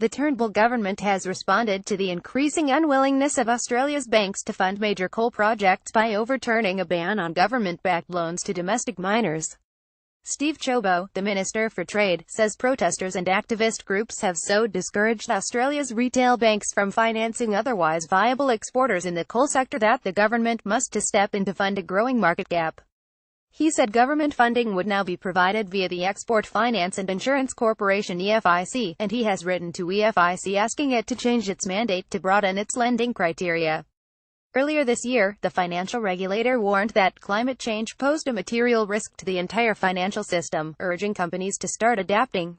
The Turnbull government has responded to the increasing unwillingness of Australia's banks to fund major coal projects by overturning a ban on government-backed loans to domestic miners. Steve Ciobo, the Minister for Trade, says protesters and activist groups have so discouraged Australia's retail banks from financing otherwise viable exporters in the coal sector that the government must step in to fund a growing market gap. He said government funding would now be provided via the Export Finance and Insurance Corporation (EFIC), and he has written to EFIC asking it to change its mandate to broaden its lending criteria. Earlier this year, the financial regulator warned that climate change posed a material risk to the entire financial system, urging companies to start adapting.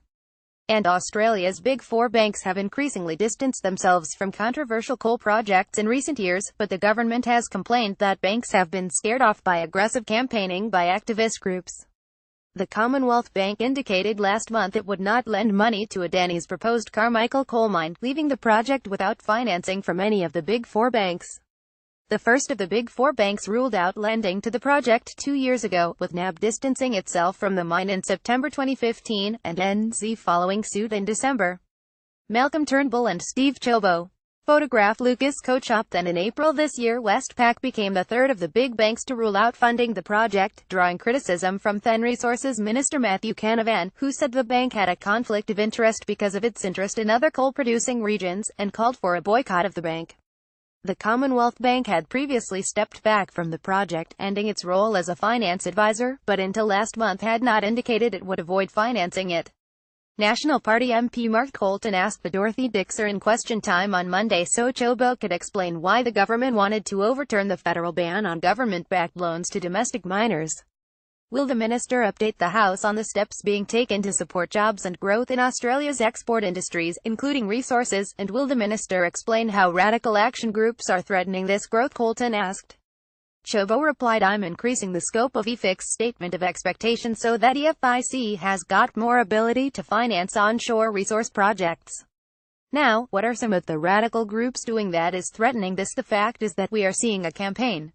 And Australia's Big Four banks have increasingly distanced themselves from controversial coal projects in recent years, but the government has complained that banks have been scared off by aggressive campaigning by activist groups. The Commonwealth Bank indicated last month it would not lend money to Adani's proposed Carmichael coal mine, leaving the project without financing from any of the Big Four banks. The first of the Big Four banks ruled out lending to the project 2 years ago, with NAB distancing itself from the mine in September 2015, and NZ following suit in December. Malcolm Turnbull and Steve Ciobo. Photograph Lucas Kochop. Then in April this year, Westpac became the third of the big banks to rule out funding the project, drawing criticism from Then Resources Minister Matthew Canavan, who said the bank had a conflict of interest because of its interest in other coal-producing regions, and called for a boycott of the bank. The Commonwealth Bank had previously stepped back from the project, ending its role as a finance advisor, but until last month had not indicated it would avoid financing it. National Party MP Mark Colton asked the Dorothy Dixer in Question Time on Monday so Ciobo could explain why the government wanted to overturn the federal ban on government-backed loans to domestic miners. Will the minister update the House on the steps being taken to support jobs and growth in Australia's export industries, including resources, and will the minister explain how radical action groups are threatening this growth? Colton asked. Ciobo replied, I'm increasing the scope of EFIC's statement of expectation so that EFIC has got more ability to finance onshore resource projects. Now, what are some of the radical groups doing that is threatening this? The fact is that we are seeing a campaign.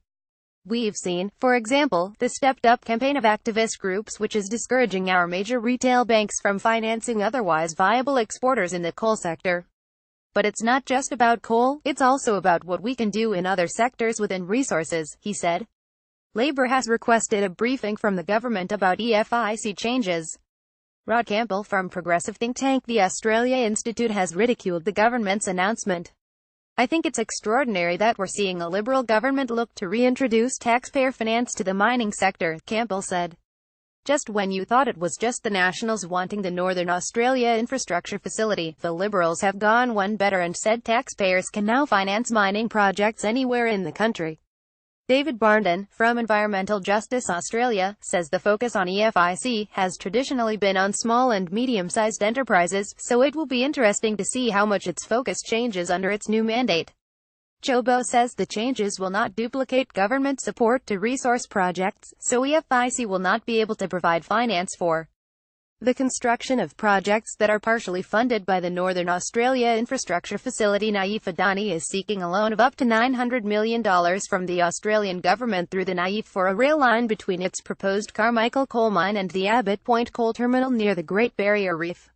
We've seen, for example, the stepped-up campaign of activist groups which is discouraging our major retail banks from financing otherwise viable exporters in the coal sector. But it's not just about coal, it's also about what we can do in other sectors within resources, he said. Labour has requested a briefing from the government about EFIC changes. Rod Campbell from progressive think tank the Australia Institute has ridiculed the government's announcement. I think it's extraordinary that we're seeing a Liberal government look to reintroduce taxpayer finance to the mining sector, Campbell said. Just when you thought it was just the Nationals wanting the Northern Australia infrastructure facility, the Liberals have gone one better and said taxpayers can now finance mining projects anywhere in the country. David Barnden, from Environmental Justice Australia, says the focus on EFIC has traditionally been on small and medium-sized enterprises, so it will be interesting to see how much its focus changes under its new mandate. Ciobo says the changes will not duplicate government support to resource projects, so EFIC will not be able to provide finance for the construction of projects that are partially funded by the Northern Australia Infrastructure Facility. Naif Adani is seeking a loan of up to $900 million from the Australian government through the Naif for a rail line between its proposed Carmichael coal mine and the Abbott Point coal terminal near the Great Barrier Reef.